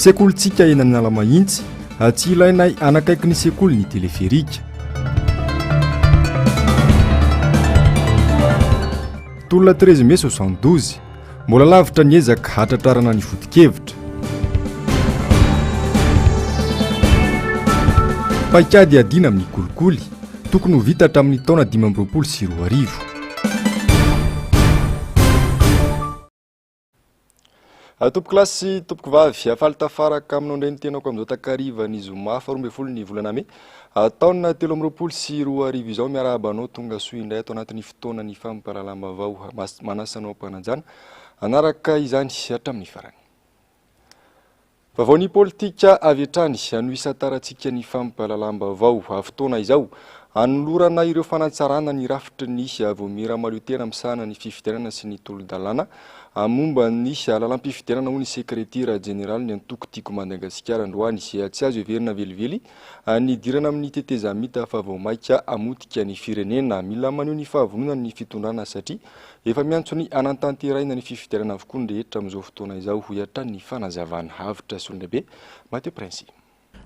sekolintsika eny amin'ny Alamahintsy, tsy ilainay anakaiky ny sekoly ny teleferika. Tolona 13 mai 72 mbola lavitra ny ezaka hatratrarana ny foto-kevitra. Paikady adina amin'ny kolikoly tokony ho vita hatramin'ny taona 2024. Tompoko klasy tompoko vavy afaly tafaraka aminao indray ny tenako amin'izao takariva ny zoma 12 ny volana May taona 2024 izao miarabanao tonga soa indray ato anatin'ny fotoana ny fampahalalam-baovao manasanao ampanajana anaraka izany hatramin'ny farany. Vaovao politika avy hatrany no isataratsika ny fampahalalam-baovao fotoana izao anolorana ireo fanatsarana ny rafitry ny vomira maliotena misahana ny fifidianana sy ny tolo-dalàna momba ny lalam-pifidianana ho ny sekretera jeneraly ny antoko tiako Madagasikara androany tsy azo heverina velively ny dirana amin'ny tetezamita fa vao maika amotika ny firenena mila maneho ny fahavonona ny fitondrana satria efa miantso ny anantanteraina ny fifidianana avokoa ny rehetra amin'izao fotoana izao ho hiatran ny fanazavana havitra sy olondehibe Mateo Prince.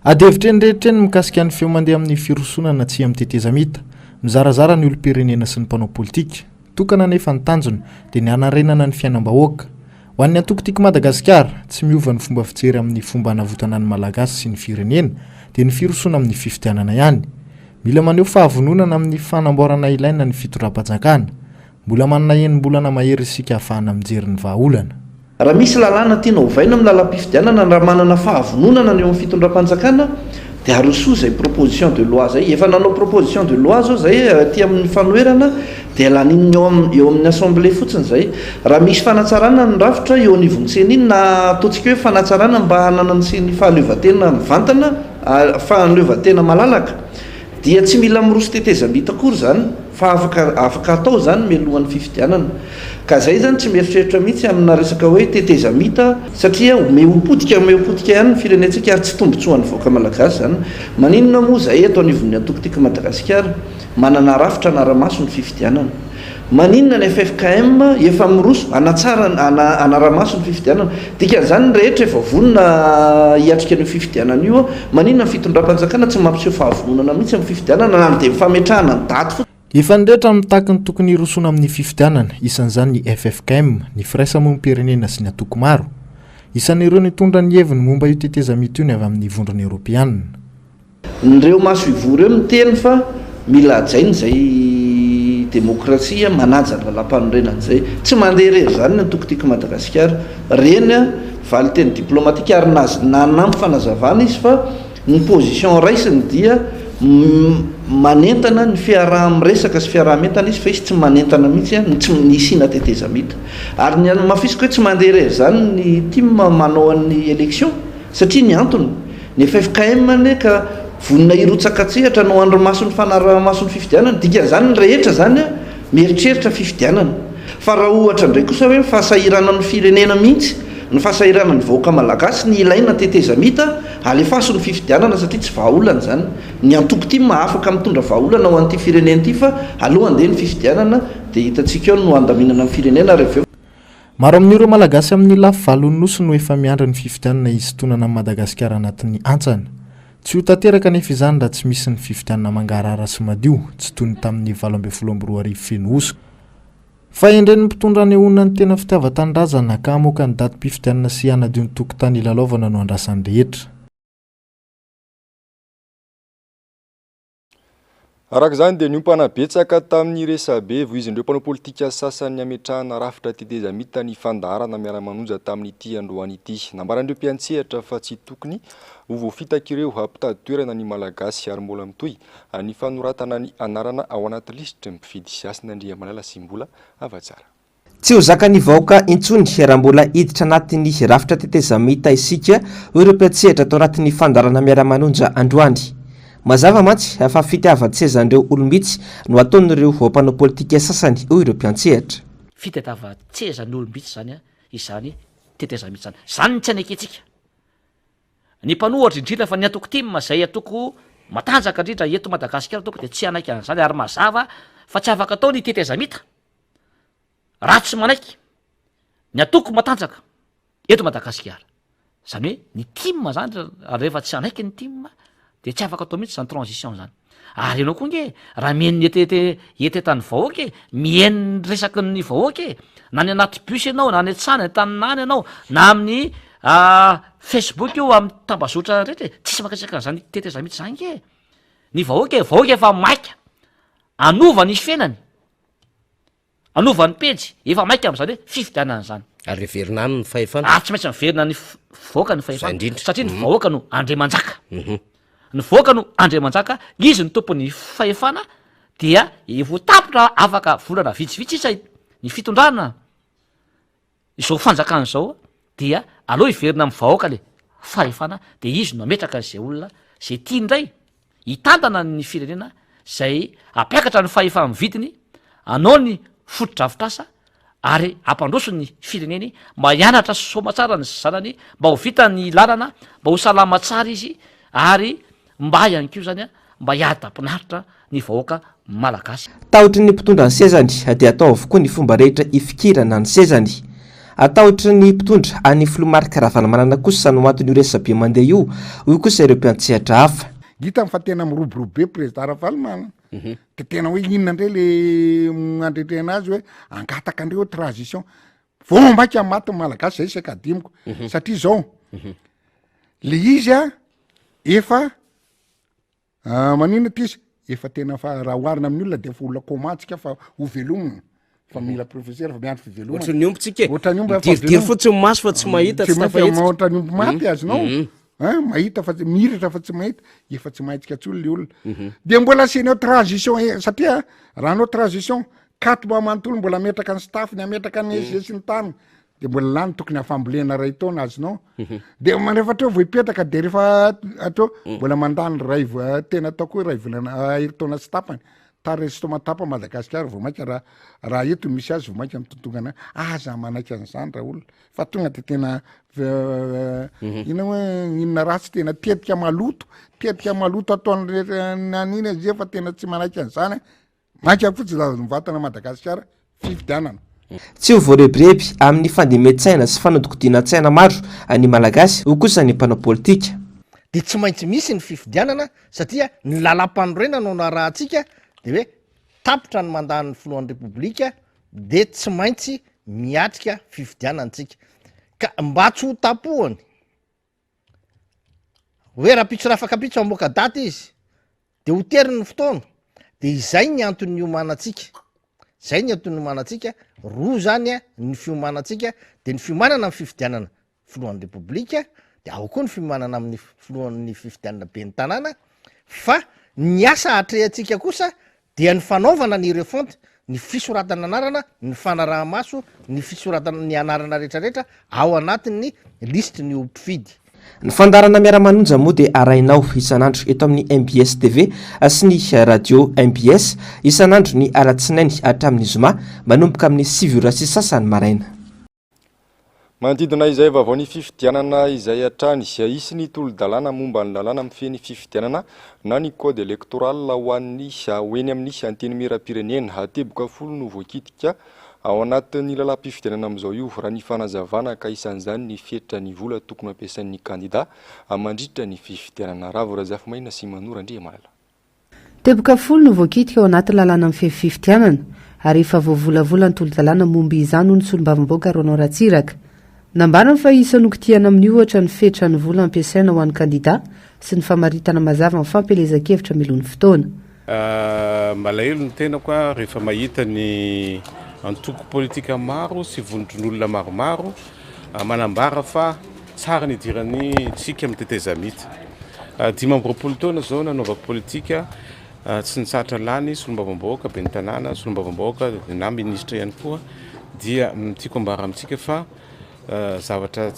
Adevitreny rehetreny mikasika ny feo mandeha amin'ny firosonana tsy amin'ny tetezamita mizarazara ny olo-pirenena sy ny mpanao politika tokana nefa ny tanjona dia ny anarenana ny fiainam-bahoaka ho an'ny antoko tiako Madagasikara tsy miova ny fomba fijery amin'ny fomba hanavotana ny malagasy sy ny firenena dia ny firosona amin'ny fifidianana ihany. Mila maneho fahavononana amin'ny fanamboarana ilaina ny fitondram-panjakana mbola manana enim-bolana mahery isika ahafahana mijery ny vahaolana. Raha misy lalàna tiana hovaina amin'ny lalam-pifidianana raha manana fahavononana ny eo amin'ny fitondram-panjakana dia arosoa izay proposition de loi zay. Efa nanao proposition de loi zao zay aty amin'ny fanoherana dia lanininy eo amin'ny assemblée fotsiny zay. Raha misy fanatsarana ny rafitra eo anivontsena iny na ataontsika hoe fanatsarana mba hanana ny fahaleovan-tena mivantana fahaleovan-tena malalaka dia tsy mila miroso tetezamita akory zany fa afaka atao zany mialohan'ny fifidianana. Ka zay zany tsy mieritreritra mihitsy amina resaka hoe tetezamita satria meopodika ihany ny firenentsika ary tsy tombotsoan'ny voaka malagasy zany. Maninona moa zay atao anivon'ny antoko tiako Madagasikara manana rafitra anaramaso ny fifidianana. Maninona ny FFKM efa miroso anaramaso ny fifidianana. Dikan'izany ny rehetra efa vonona hiatrika ny fifidianana io maninona ny fitondram-panjakana tsy mampiseho fahavononana mihitsy amin'ny fifidianana na dia mifametrahana ny daty. Efa nydrehetra mitaky ny tokony hirosona amin'ny fifidianana isan'izany ny FFKM ny firaisamonim-pirenena sy ny antoko maro isan'ireo nitondra ny heviny momba io tetezamita io ny avy amin'ny vondrona Europeanina. Nireo maso ivory eo miteny fa mila ajaina izay demokrasia manaja ny lalam-panorenana izay tsy mandeha irery zany ny antoko tiako Madagasikara reny valy teny diplomatika ary nanampy fanazavana izy fa ny position raisiny dia manentana ny fiaraha-miresaka sy fiaraha-mentana izy fa izy tsy manentana mihitsy tsy nisina tetezamita ary ny mafisiko hoe tsy mandeha irery zany ny team manao an'ny élection satria ny antony ny FFKM ka vonona irotsakatsehatra no andromason'ny fanaraha-mason'ny fifidianana dikan'izany ny rehetra zany mieritreritra fifidianana fa raha ohatra indray kosa hoe fahasahirana ny firenena mihitsy ny fahasahirana ny vahoaka malagasy ny ilaina tetezamita alefaso ny fifidianana satria tsy vahaolana zany ny antoko ty afaka mitondra vahaolana ho an'ity firenena ity fa aloha andeha ny fifidianana dia hitantsika eo no andaminana amin'ny firenena rehefa. Maro amin'ireo malagasy amin'ny lafy valon'ny nosy no efa miandra ny fifidianana isintonana Madagasikara anatin'ny antsana. Tsy ho tanteraka nefa izany raha tsy misy ny fifidianana mangarara sy madio tsy toy ny tamin'ny 2022 feno osoka. Fa endreny mpitondra ny onona ny tena fitiavan-tanindrazana ka hamoaka ny datim-pifidianana sy hanadio ny tokotany ilalaovana no andrasany rehetra. Araka izany dia niompana betsaka tamin'ny resabe voizindreo mpanao politika sasany ametrahana rafitra tetezamita ny fandaharana miara-manonja tamin'ity androany ity. Nambarandreo mpiantsehatra fa tsy tokony ho voafitaka ireo hampitady toerana ny malagasy ary mbola mitohy ny fanoratana ny anarana ao anaty lisitra mpifidy siasina Andriamalala sy mbola avatsara. Tsy ho zakany vahoaka intsony raha mbola hiditra anatin'ny rafitra tetezamita isika ireo mpiantsehatra tao anatin'ny fandaharana miara-manonja androany. Mazava mantsy fa fitiavan-tsezandreo olom-bitsy no ataon'ireo mpanao politika sasany ireo mpiantsehatra. Fitiavan-tsezan'ny olom-bitsy zany izany tetezamita zany. Zany tsy anaketsika. Ny mpanohatra indrindra fa ny atoko tim zay atoko matanjaka indrindra eto Madagasikara atoko dia tsy anaiky an'izany ary mazava fa tsy afaka atao ny tetezamita. Ratsy manaiky ny atoko matanjaka eto Madagasikara. zany hoe ny tim zany rehefa tsy anaiky ny tim de tsy afaka atao mihitsy zany transition zany ary ianao koa nge raha mihainy etetany vahoaka e mihainy resaky ny vahoaka e na ny anaty bus ianao na ny atsana taninany ianao na amin'ny Facebook io amin'ny tambazotra rehetra tsisy makatsakan'zany teteza mihitsy zany ke ny vahoaka efa maika anova ny fenany anova ny pejy efa maika am'zany hoe fifidianana zany ary verinany ny fahefana tsy maintsy miverina ny vahoaka ny fahefana satria ny vahoaka no andre manjaka ny vahoaka no andre manjaka izy ny tompony fahefana dia voatapotra afaka volana vitsivitsy isa ny fitondrana izao fanjakana zao dia aloha iverina amin'ny vahoaka le fahefana de izy no ametraka n'izay olona zay tia ndray hitantana ny firenena zay apiakatra ny fahefa vidiny anao ny fotodrafitrasa ary ampandroso ny fireneny mba hianatra somatsara ny zanany mba ho vita ny lalana mba ho salama tsara izy ary mba ihany kio zany mba hiadampinaritra ny vahoaka malagasy ataotry ny mpitondra ny sezany dia atao avokoa ny fomba rehetra ifikirana ny sezany ataotry ny mpitondra any filomarika ravana manana kosa no antony io resabe mandeha io io kosa ireo mpiantsehatra hafa gita fa tena miroborobe président Ravalomanana de tena hoe inona ndray le andretrena azy hoe angataka andreo transition vomaika maty malagasy zay sakadimiko satria zao le izy efa manina ty izy efa tena fa raha oarina amin'ny olona de fa olona komatsika fa ho velomina fa mila professeur fa miandro fivelomana ohatry ny ombotsika ohatry ny ombo diridiry fotsiny maso fa tsy mahita tsy tafahitsy ohatry ny ombo maty azonao mahita fa miratra fa tsy mahita efa tsy mahitsika tsy olona le olona de mbola asianao transition satria raha anao transition kato mba manontolo mbola ametraka ny staffny ametraka ny sy ny tany de mbola lany tokony afambolena ray taona azonao de rehefa atreo vo ipetraka de rehefa atreo mbola mandany ray tena ataoko hoe ray volana taona sy tapany tarestomatapa Madagasikara vo maika raha eto misy azy vo maika mitontongana aza manaiky an'izany raha olona fa tonga de tena ina hoe inona ratsy tena tetika maloto ataon'naniny azy fa tena tsy manaiky an'izany maika fotsy vatana Madagasikara fifidianana tsy ho voarebireby amin'ny fandimetsyaina sy fanodikodinan-tsaina maro ny malagasy ho kosa ny mpanao politika de tsy maintsy misy ny fifidianana satria ny lalam-panorena no na raha atsika de hoe tapitra ny mandan'ny filohan'ny repoblika de tsy maintsy miatrika fifidianantsika ka mba tsy ho tapohany hoe raha pitso rafaka pitso amoaka daty izy de ho teriny fotoana de izay ny antony iomanantsika roa zany ny fiomanantsika de ny fiomanana amin'ny fifidianana filohan'ny repoblika de ao koa ny fiomanana amin'ny filohan'ny fifidianana be ny tanàna fa ny asa atrehantsika kosa dia ny fanaovana ny refonte ny fisoratana anarana ny fanarahamaso ny fisoratana ny anarana rehetrarehetra ao anatin'ny liste ny ompifidy ny fandarana miara-manonja moa dia arainao isan'andro eto amin'ny MBS TV sy ny radio MBS isan'andro ny alatsinainy hatramin'ny zoma manomboka amin'ny 7h sasany maraina manodidina izay vaovao ny fifidianana izay hatrany isy ny tolo-dalàna momba ny lalàna mifeny fifidianana na ny code électoral ho an'ny hoeny amin'ny anteny miram-pirenena hateboka 10 no voakitika ao anatin'ny lalam-pifidianana amin'izao io raha ny fanazavana ka isan'izany ny fetra ny vola tokony ampiasain'ny kandida mandritra ny fifidianana ravo razafy-maina sy manora ndre malala teboka 10 no voakitika ao anaty lalàna amin'ny fifidianana ary efa voavolavola ny tolo-dalàna momba izany ho ny solombavamboaka Ronao Ratsiraka nambarana fa isanoko tiana amin'ny ohatra ny fetra ny vola ampiasaina ho an'ny kandida sy ny famaritana mazava amin'ny fampelezan-kevitra milon'ny fotoana malahelo ny tena koa rehefa mahita ny antoko politika maro sy vonotron'olona maromaro manambara fa tsara ny idirany tsika amin'ny tetezamita 20 taona zao nanaovako politika tsy nitsatra lany solombavamboaka be ny tanàna solombavamboaka na ministra ihany koa dia tiako ambara amintsika fa zavatra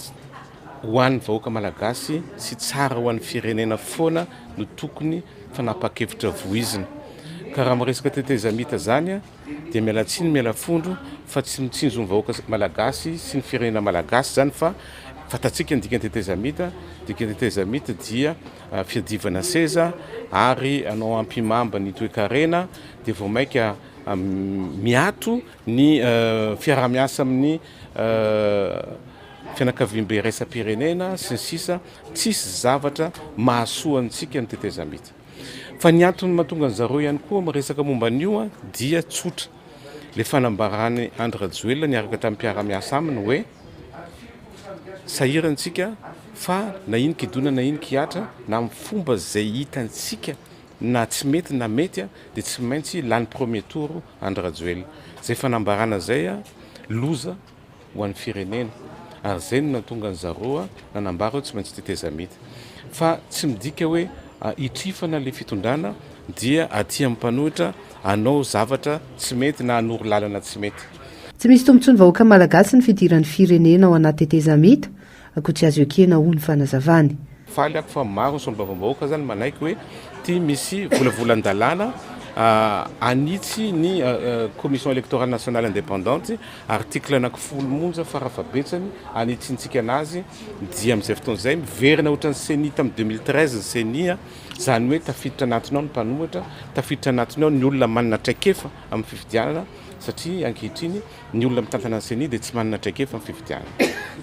ho an'ny vahoaka malagasy sy tsara ho an'ny firenena foana no tokony fanapa-kevitra voizina ka raha miresaka tetezamita zany dia miala tsiny miala fondro fa tsy mitsinjo ny vahoaka malagasy sy ny firenena malagasy zany fa fatatsika ny dikany tetezamita dia fiadivana seza ary anao ampimamba ny toe-karena dia vao maika miato ny fiarah-miasa amin'ny fianakaviam-be raisam-pirenena sy ny sisa tsisy zavatra mahasoantsika ny tetezamita fa ny antony mahatonga ny zareo ihany koa miresaka momba n'io dia tsotra le fanambarany Andry Rajoelina niaraka tamin'ny mpiara-miasa aminy hoe sahirantsika fa na ino kidona na ino kiatra na amin'ny fomba zay hitantsika na tsy mety na mety dia tsy maintsy lany premier tour Andry Rajoelina zay fanambarana zay loza ho an'ny firenena ary zay no natonga ny zareo nanambara tsy maintsy tetezamita fa tsy midika hoe hitrifana le fitondrana dia aty amin'ny mpanohitra anao zavatra tsy mety na hanoro lalana tsy mety. Tsy misy tombontsoa ny vahoaka malagasy ny fidiran'ny firenena ao anaty tetezamita akoa tsy azo ekena ho ny fanazavany. Faly ako fa maro ny solombavam-bahoaka zany manaiky hoe ty misy volavolan-dalàna anitsy ny commission électorale nationale indépendante article anankifolo monja farafabetsany anitsintsika anazy dia amin'izay fotoan'izay miverina ohatran'ny CENI tamin'ny 2013 ny CENI zany hoe tafiditra anatinao ny mpanohitra tafiditra anatinao ny olona manana traikefa amin'ny fifidianana satria ankehitriny ny olona mitantana ny CENI dia tsy manana traikefa amin'ny fifidianana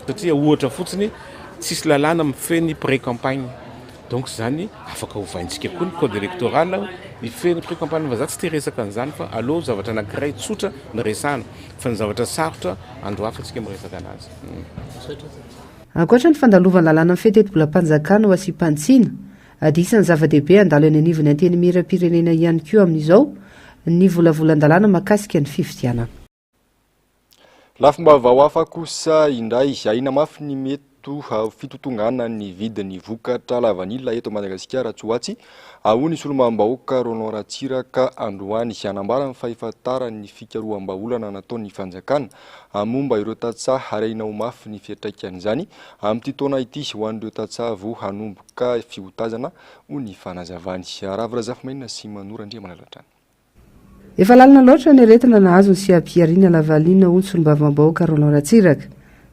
satria ohatra fotsiny tsisy lalàna mifeny pré-campagne donc zany afaka hovaintsika koa ny code électoral ifeny pré-campagne fa za tsy teresaka an'izany fa aleo zavatra anankiray tsotra ny resana fa ny zavatra sarotra andro hafa antsika miresaka anazy. Ankoatra ny fandalovana lalàna amin'ny fihtetebolam-panjakana ho asy-pantsiana adisan'ny zava-dehibe andalo any anivony anteny miram-pirenena ihany koa amin'izao ny volavolan-dalàna mahakasika ny fifidianana. Lafomba vahoafa kosa indray ahina mafy ny mety fitotongana ny vidiny vokatra lavanila eto Madagasikara Tsoatsy ahony solomam-bahoaka Roland Ratsiraka androany anambara ny fahafantarany fikaroham-baolana nataon'ny fanjakana momba ireo tatsaha ary ahina ho mafy ny fiantraikan'izany amin'ity taona ity ho an'ireo tatsaha vo hanomboka fiotazana ho ny fanazavany. Ravirazafimainina sy Manorandria Malalatrany. Efa lalina loatra ny aretina nahazo ny siapiariana lavalina ho ny solombavam-bahoaka Roland Ratsiraka.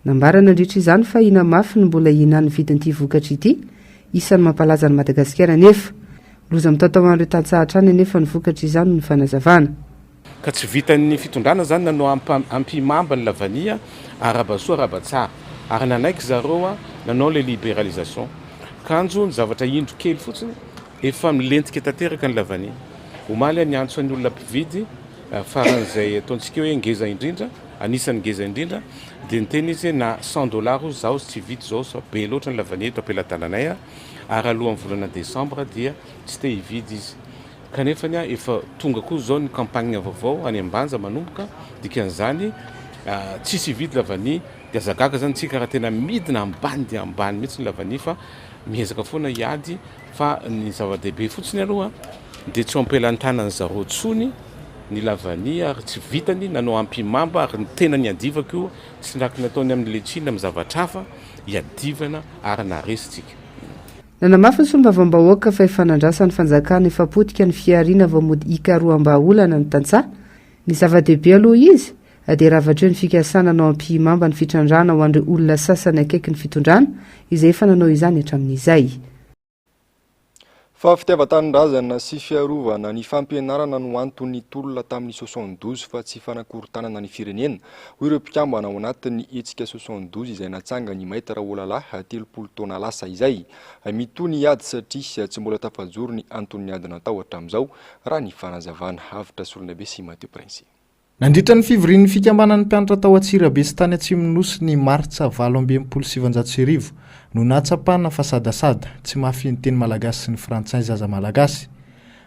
Nambarana andritra izany fa ina mafy ny mbola hinany vidin'ity vokatra ity isan'ny mampalaza ny Madagasikara nefa loza mitatao an'ireo tantsahatrany nefa ny vokatra izany ny fanazavana. Ka tsy vitan'ny fitondrana zany nanao ampimamba ny lavania arabasoa arabatsara ary nanaiky zareo nanao le libéralisation kanjo ny zavatra indro kely fotsiny efa milentika tanteraka ny lavania omaly ny antso ny olona mpividy faran'izay ataontsika hoe ngeza indrindra anisan'ny ngeza indrindra dia niteny izy na $100 zaho tsy vidy zao sa be loatra ny lavania eto ampelantananay ary alohan'ny volana décembre dia tsy te hividy izy kanefa efa tonga koa zao ny campagne vaovao any ambanja manomboka dikan'izany tsisy hividy lavania dia zagaka zany tsika raha tena midina ambany dia ambany mihitsy ny lavania fa miezaka foana hiady fa ny zava-dehibe fotsiny aloha dia tsy ampelantanany zareo tsony ny lavania ary tsy vitany nanao ampimamba ary ny tena ny adivaka io tsy ndraky nataony amin'ny lechina amin'ny zavatra hafa hiadivana ary naresitsika. Nanamafy ny solombavam-bahoaka fa efanandrasan'ny fanjakana efa potika ny fiariana vaomody ikaroham-baolana ny tantsaha ny zava-dehibe aloha izy dia ravatreo ny fikasana nanao ampimamba ny fitrandrana ho an'ireo olona sasany akaiky ny fitondrana izay efa nanao izany hatramin'izay. Fa fitiavan-tanindrazana sy fiarovana ny fampianarana no antony tolona tamin'ny 72 fa tsy fanakorontanana ny firenena ho ireo mpikambana ao anatin'ny hetsika 72 izay natsanga ny Maître Olalahy 30 taona lasa izay mitony hiady satria tsy mbola tafajoro ny antony ady natao hatramin'izao raha ny fanazavana havitra solondabe sy Mateo Prince. Nandritra ny fivorian'ny fikambanan'ny mpianatra tao Antsirabe sy tany Atsimonosy ny Martsa 27 no natsapana fasadasada tsy mafy ny teny malagasy sy ny frantsay zaza malagasy.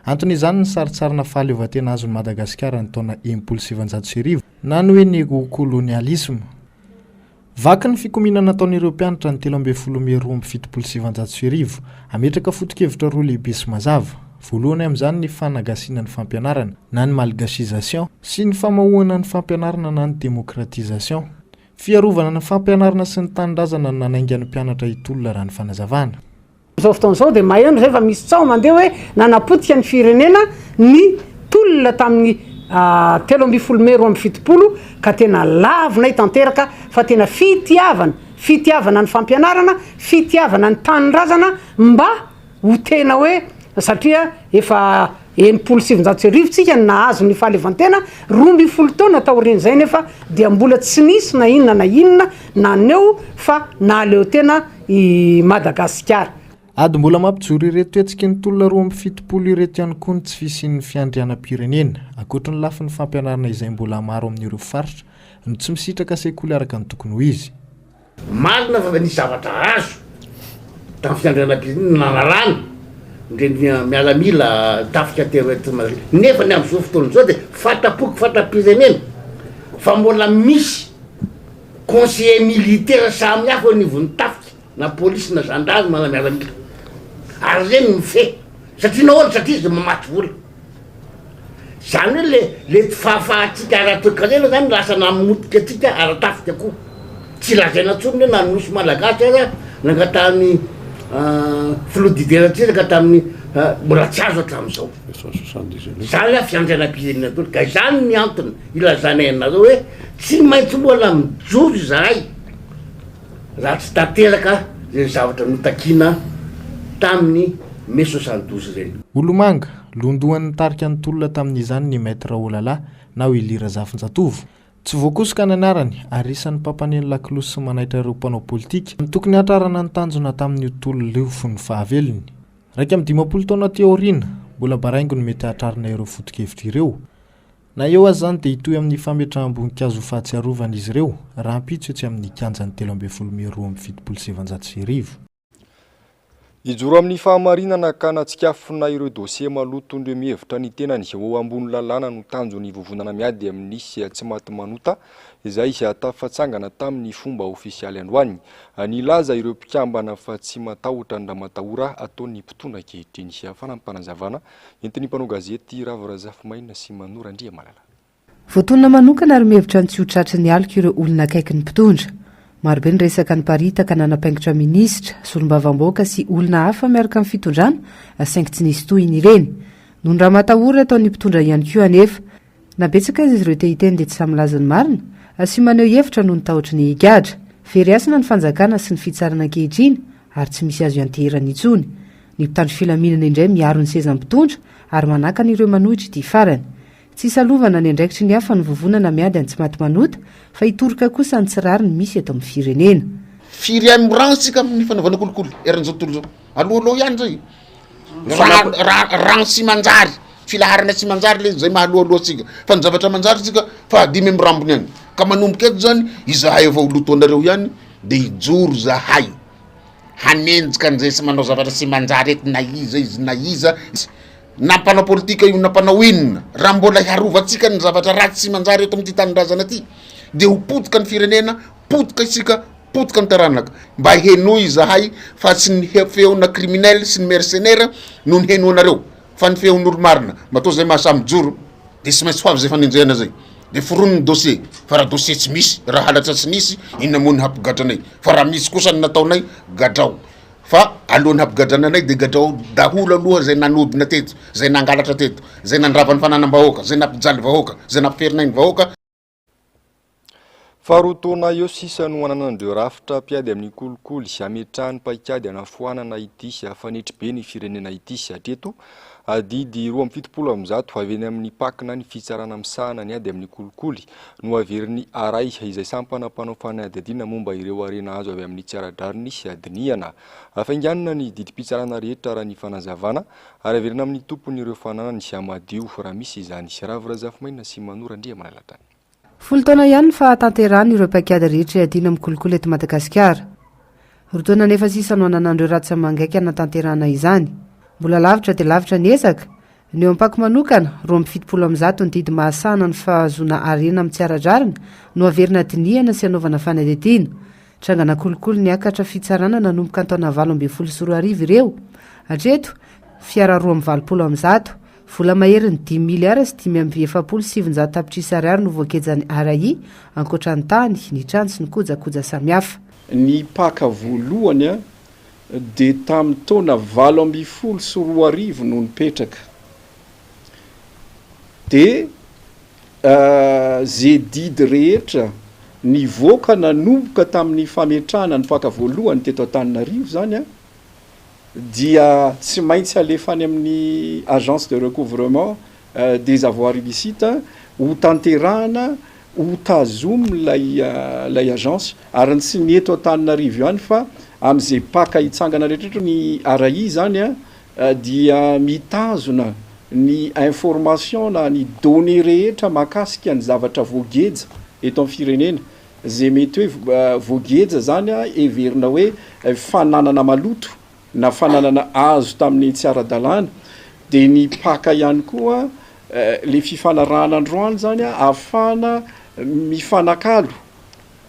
Antony izany ny saritsarina fahaleovantena azon'ny Madagasikara ny taona 17 na ny hoe négo-kolonialisme. Vaky ny fikominana nataon'ireo mpianatra ny 17 ametraka foto-kevitra roa lehibe sy mazava. Voalohany amin'izany ny fanagasiana ny fampianarana na ny malgasisation sy ny famahoana ny fampianarana na ny démocratisation. Fiarovana ny fampianarana sy ny tanindrazana no nanainga ny mpianatra hitolona raha ny fanazavana. Zao fotoan'izao dia maheno rehefa misy tsao mandeha hoe nanapotika ny firenena ny tolona tamin'ny 13 Mey 2017 ka tena lavina hitanteraka fa tena fitiavana ny fampianarana, fitiavana ny tanindrazana mba ho tena hoe satria efa enimpolo sivinjato sy arivotsika nahazo ny fahalevantena 12 taona taorin'izay nefa dia mbola tsy nisy na inona na neo fa naleo tena i Madagasikara. Ady mbola mampijoro ireto etsika ny tolona 27 ireto ihany koa ny tsy fisian'ny fiandrianam-pirenena ankoatra ny lafin'ny fampianarana izay mbola maro amin'ireo faritra no tsy misitraka sekoly araka ny tokony ho izy. Marina fa nisy zavatra azo tamin'ny fiandrianam-pirenena nanarana ndreny mialamila tafika tereto nefa ny amin'izao fotoana izao dia fatra-pirenena fa mbola misy conseiller militaire samy hafa nivony tafika na polisy na gendarme na mialamila ary zany mifehy satria nahoana satria izy mamaty vola zany hoe le fahafahatsika ara-toekarena zany lasa namotika atsika ara-tafika koa tsy lazaina tsony hoe nanosy malagasy aza nangatany flodideratsika tamin'ny mbola tsy azo hatramin'izao zany a fiandrianam-pirenena tolo ka zany ny antony ilazanay anareo hoe tsy maintsy mbola mijoro izahay raha tsy tanteraka zay zavatra notakina tamin'ny mai 72 reny. Olomanga londohan'ny tarika ny tolona tamin'izany ny maître Olala na ho Ilira Zafinjatovo. Tsy voakosika ny anarany ary isan'ny mpampaneny lakilosy sy manaitra ireo mpanao politika ny tokony hatrarana ny tanjona tamin'ny tolona leo fony fahavelony. Raika amin'ny 20 taona teo aoriana mbola baraingo ny mety hatrarina ireo foto-kevitra ireo. Na eo azy zany dia hitohy amin'ny fametraham-boninkazo fahatsiarovana izy ireo raha ampitso etsy amin'ny kianjan'ny 13,770. Ijoro amin'ny fahamarinana ka natsikafona ireo dossier maloto ndreo mihevitra ny tenany ho ambony lalàna no tanjony vovonana miady amin'ny tsy maty manota izay tafatsangana tamin'ny fomba ofisialy androany. Nilaza ireo mpikambana fa tsy matahotra ndra matahora ataon'ny mpitondra ankehitriny fanampanazavana entin'ny mpanao gazety Ravirazafimaina sy Manora Andriamalala. Voatonona manokana ary mihevitra ny tsy ho tratry alika ireo olona akaiky ny mpitondra. Marobe ny resaka ny paritaka nanapaingitra minisitra, solombavam-boaka sy olona hafa miaraka amin'ny fitondrana, saingy tsy nisy tohiny ireny. Noho ny raha matahora ataon'ny mpitondra ihany koa anefa. Nabetsaka izy ireo te-hiteny dia tsy samy laza ny marina, sy maneho hevitra noho ny tahotra ny higadra. Feriasina ny fanjakana sy ny fitsarana ankehitriny ary tsy misy azo ianteherana intsony. Ny mpitandro filaminana indray miaro ny seza mpitondra ary manakana ireo manohitra ity farany. Tsy salovana ny andraikitry ny hafa ny vovonana miady any tsy maty manota fa hitoroka kosa ny tsirariny misy eto amin'ny firenena. Firy amin'ny rantsika amin'ny fanaovana kolokolo eran'izao tontolo izao. Alohaloha ihany zay. Rano sy manjary, filaharana sy manjary le zay mahalohaloha tsika. Fa ny zavatra manjary tsika fa 5 amin'ny rambony ihany. Ka manomboka eto zany izahay efa olotoanareo ihany dia hijoro zahay. Hanenjika an'izay sy manao zavatra sy manjary eto na iza izy na iza. Na mpanao politika io na mpanao inona raha mbola hiarovantsika ny zavatra ratsy sy manjary eto amin'ity tanindrazana ty dia ho potika ny firenena, potika isika, potika ny taranaka mba henoy izahay fa tsy ny feona criminel sy ny mercenaire no ny henoanareo fa ny feon'olo marina mba zay mahasamy joro dia tsy maintsy hoavy zay fanenjehana zay dia foronony dossier fa raha dossier tsy misy raha halatra tsy nisy inona moa ny hampigadranay fa raha misy kosa ny nataonay gadrao fa alohan'ny hampigadrananay dia gadrao daholo aloha zay nanodina teto, zay nangalatra teto, zay nandravan'ny fananam-bahoaka, zay nampijaly vahoaka, zay nampiferinay ny vahoaka. Faharoa eo sisa no ananandreo rafitra mpiady amin'ny kolikoly ametrahany paikady anafoanana ity fanitry be ny firenena ity hatreto adidy 27 avy eny amin'ny pakina ny fitsarana misahana ny ady amin'ny kolikoly no averin'ny aray izay sampana mpanao fanadihadiana momba ireo arena azo avy amin'ny tsy ara-drariny sy adiniana afainganina ny didim-pitsarana rehetra raha ny fanazavana ary averina amin'ny tompony ireo fananany sy amadio raha misy izany Ravirazafimaina sy Manora Andriamalala. 10 taona ihany fa tanterahany ireo paikady rehetra adina amin'ny kolikoly eto Madagasikara. Rotaona nefa sisa no ananandreo ratsy mangaiky anatanterahana izany. Mbola lavitra dia lavitra ny ezaka. Ny eo ampako manokana 27 ny didy mahasana ny fahazona arena amin'ny tsy ara-drarina no averina diniana sy anaovana fanadihadiana. Trangana kolikoly ny akatra fitsarana nanomboka ny taona 2024 ireo. Hatreto fiara 220 vola mahery ny 10 miliara sy 5,770 tapitrisa ariary no voakejany RAI ankoatra ny tany, ny trano sy ny kojakoja samihafa. Ny paka voalohany dia tamin'ny taona 2024 no nipetraka. Dia zay didy rehetra nivoaka nanomboka tamin'ny fametrahana ny paka voalohany teto Antananarivo zany dia tsy maintsy alefa any amin'ny agence de recouvrement des avoirs illicites ho tanterahana ho tazomy lay agence ary tsy ny eto Antananarivo ihany fa am'izay paka hitsangana rehetrarehetra ny RAI zany dia mitazona ny information na ny données rehetra mahakasika ny zavatra voageja eto amin'ny firenena zay mety hoe voageja zany everina hoe fananana maloto na fananana azo tamin'ny tsy ara-dalàna de ny paka ihany koa le fifanarahana androany zany afana mifanakalo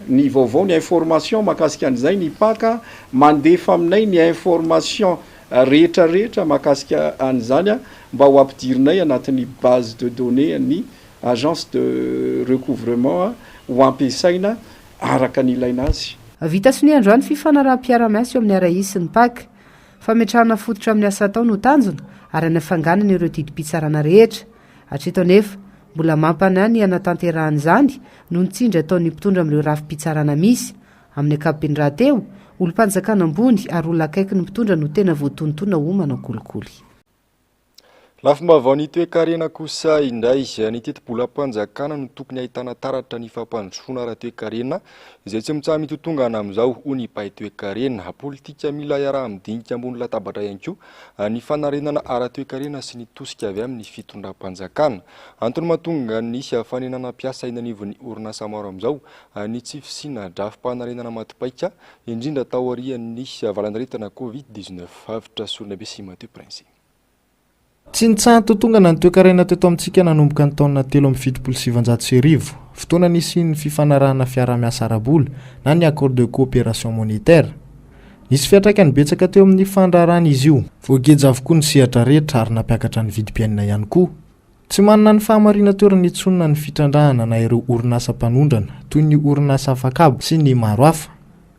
ny vaovao ny information mahakasika an'izay ny paka mandefa aminay ny information rehetrarehetra mahakasika an'izany mba ho ampidirinay anatin'ny base de données ny agence de recouvrement ho ampiasaina araka ny ilaina azy. Vita sy ny androany fifanaraha-piara-miasa eo amin'ny RAI sy ny PAK fametrahana fototra amin'ny asa tao no tanjona ary anafanganana ireo didim-pitsarana rehetra hatreto anefa mbola mampana ny anatanterahany zany no nitsindry ataon'ny mpitondra amin'ireo rafi-pitsarana misy amin'ny ankapobeny raha teo olo-panjakana ambony ary olona akaiky ny mpitondra no tena voatonontona homana kolikoly. Lafomba vao ny toe-karena kosa indray ny teti-bolam-panjakana no tokony ahitana taratra ny fampandrosoana raha toe-karena izay tsy mitsaha mitotongana amin'izao ho ny pahy toe-karena politika mila iaraha-midinika ambony latabatra ihany koa ny fanarenana ara-toe-karena sy ny tosika avy amin'ny fitondram-panjakana antony mahatonga ny fanenana mpiasa eny anivon'ny orinasa maro amin'izao ny tsy fisiana drafim-panarenana matipaika indrindra tao aorian'ny valandaretana Covid-19 avitra Sorinabe sy Mateo Prince. Tsy nitsaha totongana ny toe-karena teto amintsika nanomboka ny taona 3.790 fotoana nisy ny fifanarahana fiara-miasa arabola na ny accord de coopération monétaire. Nisy fiatraikany betsaka teo amin'ny fandraharana izy io. Voageja avokoa ny sehatra rehetra ary nampiakatra ny vidim-piainana ihany koa. Tsy manana ny fahamarina toerana itsonina ny fitrandrahana na ireo orinasa mpanondrana toy ny orinasa afakabo sy ny maro hafa.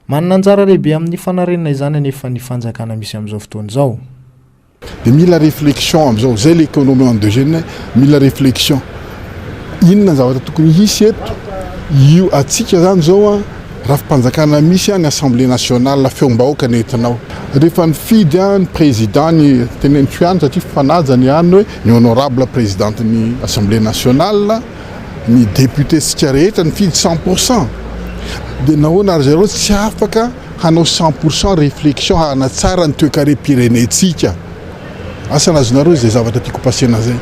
Manana anjara lehibe amin'ny fanarenana izany anefa ny fanjakana misy amin'izao fotoana izao. De mila réflexion am'izao zay l'économie endogène mila réflexion inona zavatra tokony hisy eto io atsika zany zao rafi-panjakana misy ny assemblée nationale feom-bahoaka nentinao rehefa nifidy ny président ny tenen'ny fiany satria fanajany any hoe ny honorable présidente ny assemblée nationale ny député sika rehetra nifidy 100% de nahoana ary zareo tsy afaka hanao 100% réflexion hanatsara ny toe-karem-pirenetsika asanazonareo zay zavatra tiako pasena zay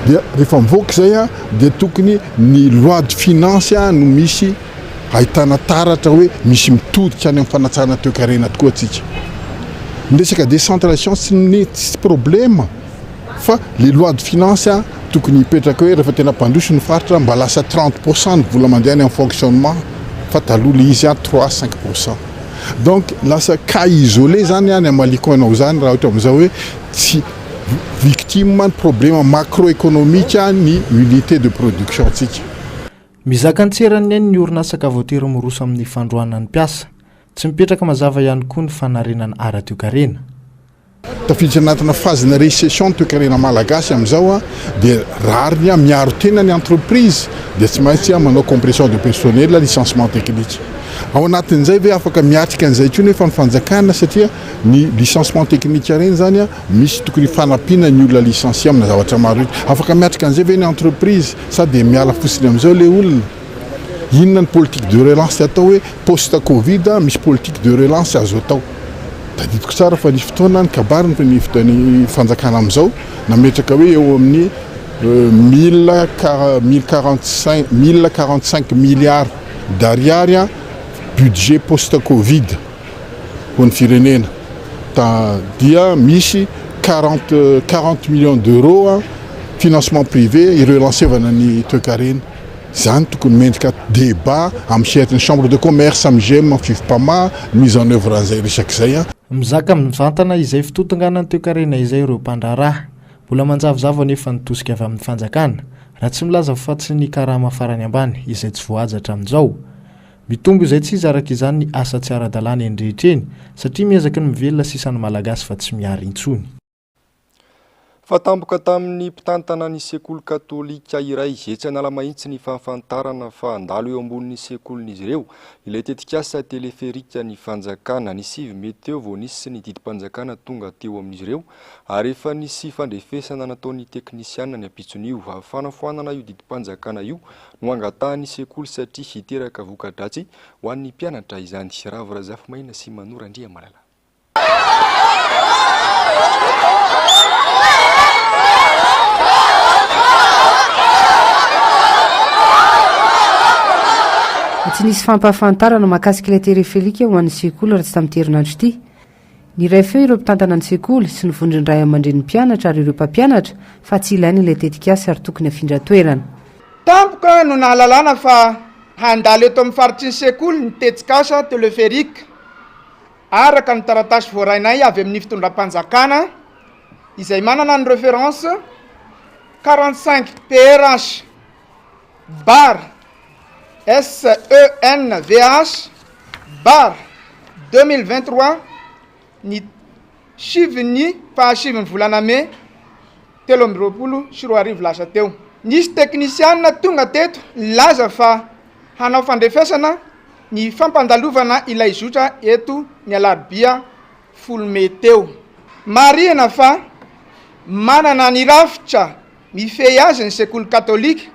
dia rehefa mivoaka zay dia tokony ny loi de finance no misy ahitana taratra hoe misy mitodika any amin'ny fanatsarana toe-karena tokoa atsika ndresaka décentralisation tsy problème fa les lois de finance tokony hipetraka hoe rehefa tena mpandroso ny faritra mba lasa 30% ny vola mandeha any amin'ny fonctionnement fa taloha le izy 3-5%. Donc lasa cas isolé zany any amalikona zany raha ohatra am'izao hoe tsy victime ny problème macroéconomique ny unité de production tsika. Mizaka antserany ny orinasa voatery miroso amin'ny fandroana ny mpiasa tsy mipetraka mazava ihany koa ny fanarenana ara-toe-karena. Tafiditra anatina phase-na récession toe-karena malagasy am'izao dia rariny miaro tena ny entreprise dia tsy maintsy manao compression de personnel licenciement technique. Ao anatin'izay ve afaka miatrika an'izay koa nefa ny fanjakana satria ny licenciement technique reny zany misy tokony fanampiana ny olona licencié amina zavatra maro afaka miatrika an'izay ve ny entreprise sady miala fosiny am'izao le olona inona ny politique de relance atao hoe post Covid misy politique de relance azo atao tadidiko tsara fa ny fotoana ny kabariny ny fotoany fanjakana am'izao nametraka hoe eo amin'ny 1045 milliards d'ariary budget post-Covid ho ny firenena dia misy 40 millions d'euros financement privé irelancevana ny toe-karena zany tokony mendrika débat amin'ny sehatra ny chambre de commerce amin'ny GEM FIFPAMA mise en œuvre an'izay resak'izay mizaka mivantana izay fitotongana ny toe-karena izay ireo mpandraharaha mbola manjavozavo nefa nitosika avy amin'ny fanjakana raha tsy milaza fa tsy ny karama farany ambany izay tsy voahazatra amin'izao. Mitombo izay tsy izy araka izany ny asa tsy ara-dalàna endrehetra eny satria miezaka ny mivelona sisany malagasy fa tsy miary intsony. Fatampoka tamin'ny mpitantana ny sekoly katolika iray etsy anala mahitsy ny fahafantarana fa andalo eo ambonin'ny sekolin'izy ireo ilay tetikasa teleferika ny fanjakana ny 7 mety eo vao nisy ny didim-panjakana tonga teo amin'izy ireo ary efa nisy fandrefesana nataon'ny teknisiana ny ampitson'io fanafoanana io didim-panjakana io no angatahany sekoly satria hiteraka voka-dratsy ho an'ny mpianatra izany Ravirazafa Maina sy Manora Andriamalala. Tsy nisy fampahafantarana mahakasika ilay teleferika ho an'ny sekoly raha tsy tamin'ity herinandro ity. Ny ray feo ireo mpitantana ny sekoly sy ny vondron'iray aman-dren'ny mpianatra ary ireo mpampianatra fa tsy ilainy ilay tetikasa ary tokony afindra toerana. Tampoka no nahalalana fa handalo eto amin'ny faritry ny sekoly ny tetikasa teleferika araka ny taratasy voarainay avy amin'ny fitondram-panjakana izay manana ny référence 45 PRH bar SENVH bar 2023 ny siviny fahasiviny volana May 2024 lasa teo. Nisy teknisianina tonga teto laza fa hanao fandrefesana ny fampandalovana ilay zotra eto ny Alarobia 10 May teo. Marihana fa manana ny rafitra mifehy azy ny sekoly katolika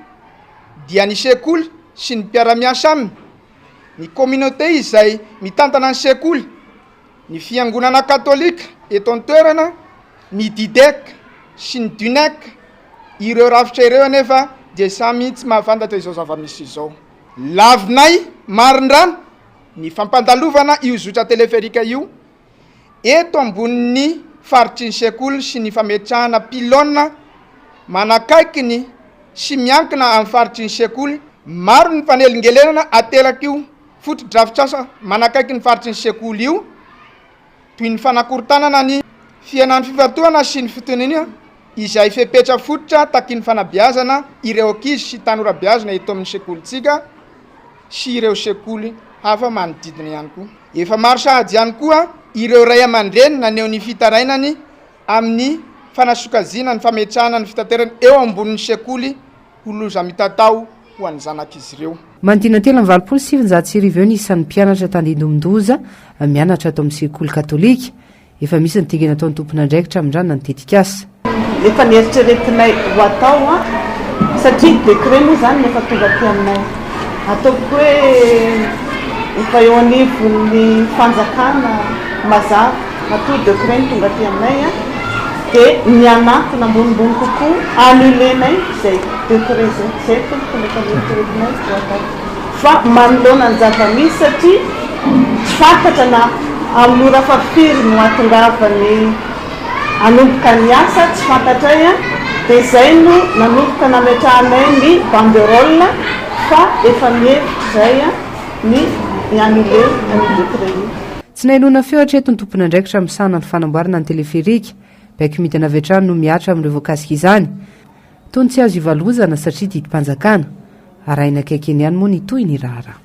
dia ny sekoly sy ny mpiara-miasa aminy ny communauté izay mitantana ny sekoly ny fiangonana katolika eto an-toerana ny DIDEC sy ny DUNEC ireo rafitra ireo anefa dia samy tsy mahafantatra izao zava-misy izao. Lavinay marindrano ny fampandalovana io zotra teleferika io eto ambonin'ny faritry ny sekoly sy ny fametrahana pilona manakaiky ny sy miankina amin'ny faritry ny sekoly. Maro ny fanelingelenana atelaka io foto-drafitrasa manakaiky ny faritry ny sekoly io toy ny fanakorontanana ny fiainan'ny fivartoana sy ny fitonina izay fepetra fototra taky ny fanabeazana ireo ankizy sy tanora-beazana eto amin'ny sekolitsika sy ireo sekoly hafa manodidina ihany koa. Efa maro sahady ihany koa ireo ray aman-dreny naneo ny fitarainany amin'ny fanasokazina ny fametrahana ny fitaterana eo ambonin'ny sekoly ho loza mitatao ho an'ny zanak'izy ireo. Manodina telo amin'ny 27 eo ny isan'ny mpianatra tandindomindoza mianatra atao amin'ny sekoly katolika. Efa misy ny tigana ataon'ny tompon'andraikitra amin'izany ny tetikasa. Efa nieritreretinay ho atao satria décret moa zany efa tonga aty aminay. Ataoko hoe efa eo anivon'ny fanjakana mazava matoa décret tonga aty aminay dia mianatona ambonimbony kokoa annulenay izay décret zay tompony efa nieritreretinay ho atao. Fa manoloana ny zava-misy satria tsy fantatra na amin'ny ora fafiry no atongavany anomboka ny asa tsy fantatra dia izay no nanomboka nametrahanay ny banderole fa efa mihevitra izay ny annulé ny décret io. Tsy nailona feo hatreto ny tompon'andraikitra misana ny fanamboarana ny teleferika baiky midina avy hatrany no miatra amin'ireo voakasika izany. Tony tsy azo ivalozana satria didim-panjakana arahina akaikeny ihany moa ny toy ny rara.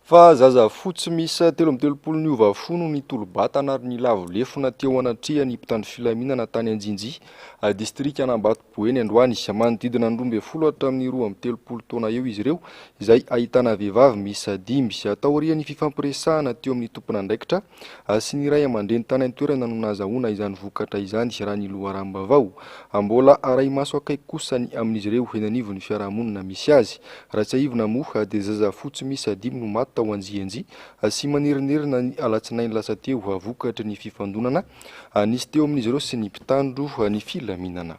Fa zaza fotsy misy 13 ny ovafono ny tolobatana ary ny lavolefona teo anatrehany mpitandro filaminana tany Anjinji distrika Anambatoboeny androany manodidina 12 hatramin'ny 13 taona eo izy ireo izay ahitana vehivavy misy 5 taorian'ny fifampiresahana teo amin'ny tompon'andraikitra sy ny ray aman-dreny tany an-toerana no nazahoana izany vokatra izany raha ny loharambavao mbola aray maso akaiky kosa ny amin'izy ireo henanivon'ny fiarahamonina misy azy raha tsy aivona moa dia zaza fotsy misy 5 no maty tao Anjianji sy manerinerina ny alatsinainy lasa teo vokatra ny fifandonana nisy teo amin'izy ireo sy ny mpitandro ny filaminana.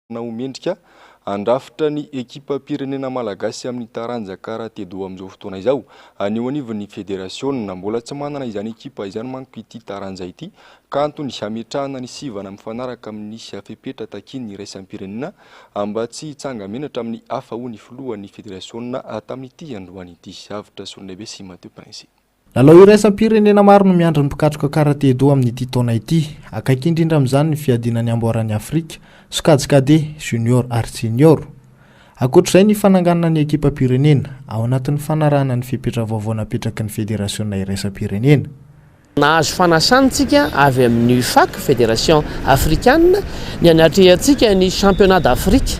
Naomendrika andrafitra ny ekipa pirenena malagasy amin'ny taranja karatedo amin'izao fotoana izao aneo anivon'ny federasiona mbola tsy manana izany ekipa izany manko ity taranja ity ka antony hametrahana ny sivana mifanaraka amin'ny fepetra takiny ny raisam-pirenena mba tsy hitsanga menatra amin'ny hafa ho ny filohan'ny federasiona tamin'ity androany ity avitra Solonaibe sy Mateo Prince. Lalao iraisam-pirenena maro no miandry ny mpikatroka karatedo amin'ity taona ity akaiky indrindra amin'izany ny fiadinany amboaran'ny Afrika sokajy kade junior ary senior Ankoatr'izay ny fananganana ny ekipa pirenena ao anatin'ny fanarahana ny fipetra vaovao napetraky ny federasiona iraisam-pirenena. Nahazo fanasantsika avy amin'ny UFAC Fédération Africaine ny anatrehantsika ny championnat d'Afrique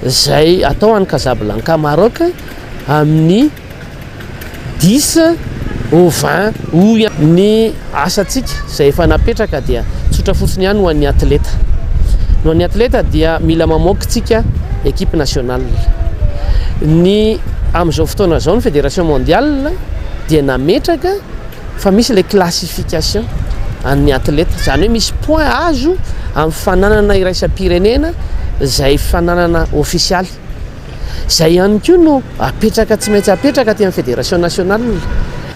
izay atao any Casablanca Maroc amin'ny 10 au 20 août. Ny asantsika izay efa napetraka dia tsotra fotsiny ihany ho an'ny atleta. Ho an'ny atleta dia mila mamoakytsika équipe nationale. Ny amin'izao fotoana izao ny Fédération mondiale dia nametraka fa misy le classification an'ny atleta, zany hoe misy point azo amin'ny fananana iraisam-pirenena izay fananana officialy. Izay ihany koa no apetraka tsy maintsy apetraka aty amin'ny Fédération nationale,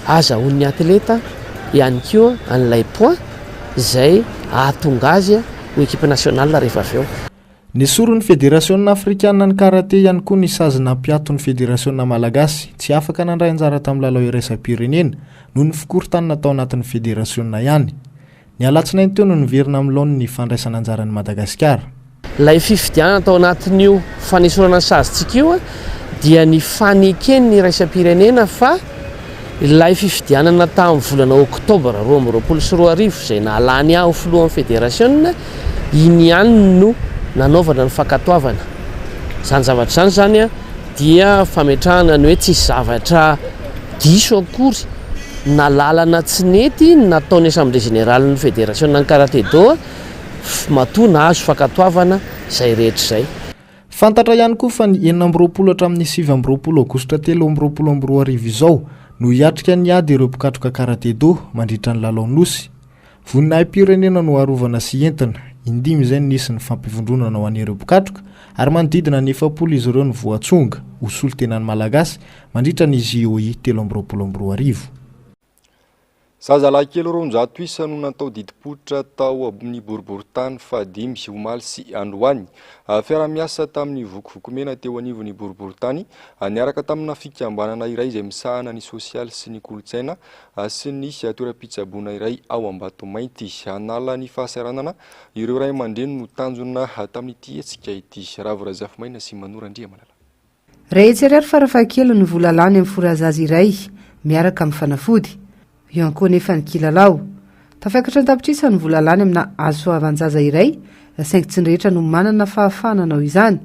azahoan'ny atleta ihany koa an'ilay point izay ahatonga azy ho équipe nationale rehefa avy eo. Ny soron'ny Fédérasiona Afrikana ny karate ihany koa ny sazina mpiato ny Fédérasiona Malagasy tsy afaka nandray anjara tamin'ny lalao iraisam-pirenena noho ny fikorontanana tao anatin'ny Fédérasiona ihany. Ny alatsinainy teo no niverina amin'ny laony ny fandraisana anjaran'ny Madagasikara. Ilay fifidianana tao anatin'io fanesorana ny sazitsika io dia ny faneken'ny iraisam-pirenena fa ilay fifidianana tamin'ny volana Oktobra 2024 izay nalany aho filohan'ny Fédérasiona, iny ihany no nanaovana ny fankatoavana. Zany zavatra zany dia fametrahana ny hoe tsisy zavatra diso akory na lalana tsy nety nataony assemblée générale ny Fédération ny karate do matoa nahazo fankatoavana izay rehetra izay. Fantatra ihany koa fa ny 20 hatramin'ny 7 Aogositra 2024 izao no hiatrika ny ady ireo mpikatroka karate do mandritra ny lalao nosy. Voninahim-pirenena no arovana sy entina, indimy izay nisy ny fampivondronana ho an'ireo mpikatroka ary manodidina ny 700 izy ireo ny voatsonga ho solotenan'ny Malagasy mandritra ny JOI 2024. Zazalahy kely 200 isa no natao didipoitra tao amin'ny boriboritany fadimy sy omaly sy androany. Fiara-miasa tamin'ny vokovokomena teo anivon'ny boriboritany niaraka tamina fikambanana iray izay misahana ny sosialy sy ny kolotsaina sy ny toeram-pitsaboana iray ao Ambatomainty. Hanala ny fahasaranana ireo ray aman-dreny no tanjona tamin'ity hetsika ity. Ravorazafimaina sy Manorandria Manala. Rehetsirery farafahakely ny volalany amin'ny forazazy iray miaraka amin'ny fanafody. Eo ankoa nefa ny kilalao. Tafakatra ny tapitrisa ny volalany amina azo avanjaza iray, saingy tsy rehetra no manana fahafahana anao izany.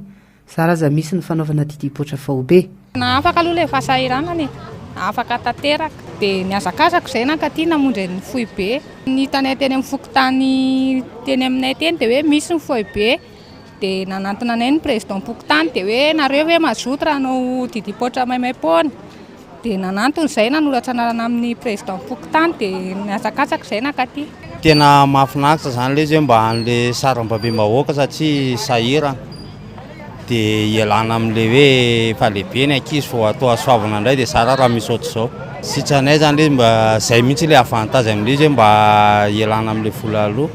Zaraza misy ny fanaovana didipoitra faobe. Na afaka aloha le fahasahiranany, afaka tanteraka dia niazakazako izay nankaty namonjy ny fohy be. Ny tanay teny amin'ny fokotany teny aminay teny dia hoe misy ny fohy be. Dia nanantona anay ny président pokotany dia hoe nareo hoe mazoto raha anao didipoitra maimaimpona. Dia nanantony izay nanoratra anarana amin'ny président pokotany dia niazakazako izay nankaty. Tena mahafinaritra zany le zay mba an'le saram-babe-bahoaka satria sahira dia ialana amin'le hoe falehibe ny ankizy vao atao asoavana indray dia tsara raha misy ohatr'izao. Sitranay zany le mba izay mihitsy le avantage amin'le zay mba ialana amin'le vola aloha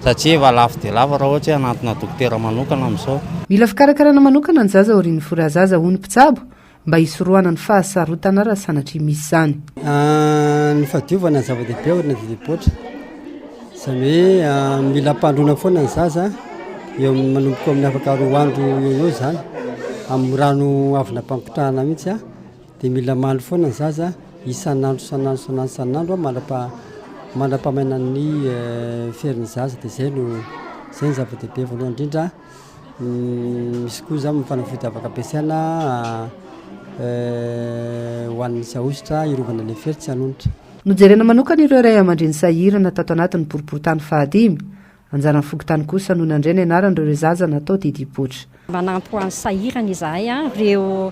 satria efa lafo dia lava raha ohatra anatona dokotera manokana amin'izao. Mila fikarakarana manokana ny zaza orin'ny forazaza ho ny mpitsabo mba hisorohana ny fahasarotana raha sanatria misy zany. Ny fadiovana zava-dehibe orin'ny didipoitra izany hoe mila ampandrona foana ny zaza eo manomboka amin'ny afaka 2 andro eo zany amin'ny rano avy nampangotrahana mihitsy dia mila mandro foana ny zaza isan'andro mandra-pamainan'ny ferin'ny zaza dia zay ny zava-dehibe voalohany indrindra. Misy koa zany fanafody afaka ampiasaina ho an'ny saositra irovana le fery tsy hanonitra. Nojerena manokana ireo ray aman-dreny sahirana tato anatin'ny boriboritany fahadimy. Anjarany fokotany kosa no nandreny anaran'ireo zaza natao didipoitra. Manampy ho an'ny sahirana izahay ireo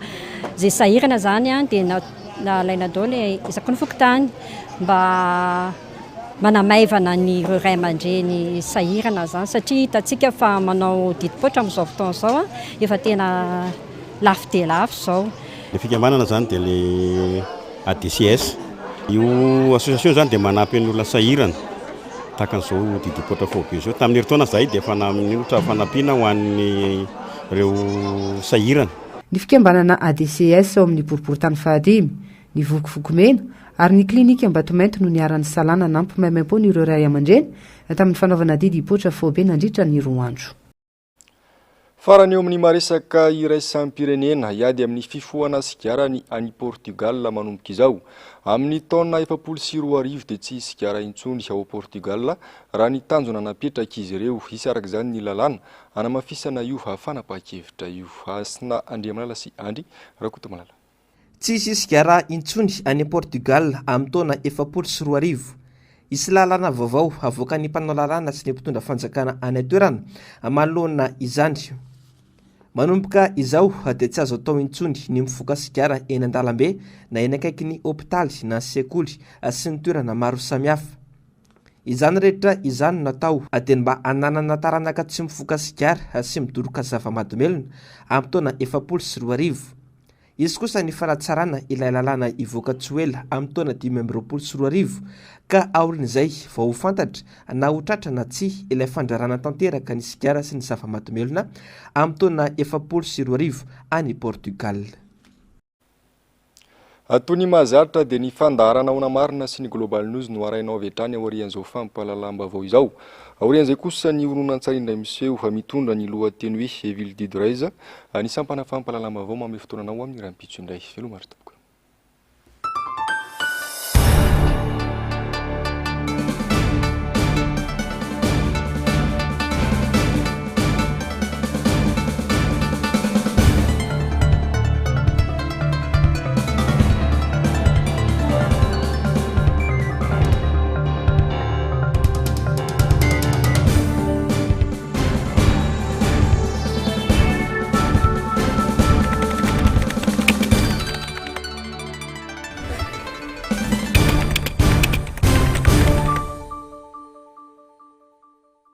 izay sahirana zany dia nalaina dao le isaky ny fokotany mba manamaivana ny ireo ray aman-dreny sahirana zany satria hitantsika fa manao didipoitra amin'izao fotoana izao efa tena lafo dia lafo izao. Le fikambanana zany dia le ADCS. Io association zany dia manampy ny olona sahirana tahaka an'izao didipoitra faobe izao. Tamin'ny herintaona zahay dia fanampiana ho an'ny ireo sahirana. Ny fikambanana ADCS ao amin'ny boriboritany fahadimy, ny vokovokomena ary ny klinika Ambatomainty no niaran'ny salana nampy maimaimpoana ireo ray aman-dreny tamin'ny fanaovana didipoitra faobe nandritra ny 2 andro. farany eo amin'ny maresaka iraisampirenena iady amin'ny fifohana sigarany any Portugal manomboka izao amin'ny taona 2024 dia tsy sigara intsony ao Portugal raha ny tanjona napetraka izy ireo isy araka izany ny lalàna anamafisana io fanapa-kevitra io asina Andriamalala sy Andry Rakotomalala. Tsisy sigara intsony any Portugal amin'ny taona 2024 isy lalàna vaovao avoaka ny mpanao lalàna sy ny mpitondra fanjakana any toerana manoloana izany. Manomboka izao dia tsy azo atao intsony ny mifoka sigara eny an-dalambe na eny akaiky ny hôpitaly na sekoly sy ny toerana maro samihafa. Izany rehetra izany natao dia mba hananana taranaka tsy mifoka sigara sy midoroka zava-mahadomelona amin'ny taona 2024. Izy kosa ny fanatsarana ilay lalàna ivoaka tsy ho ela amin'ny taona 2024 ka aorin'izay vao ho fantatra na ho tratra na tsy ilay fandrarana tanteraka ny sigara sy ny zava-mahadomelona amin'ny taona 2024 any Portugal. Atony mahazatra dia ny fandaharana ona marina sy ny Global News no arainao avy hatrany aorian'izao fampahalalam-baovao izao. Aorian'izay kosa ny horonan-tsarindray miseho mitondra ny lohateny hoe Eville Didreza ny sampana fampahalalam-baovao mamy fotoananao amin'ny rahampitso indray. Velomary tompoko.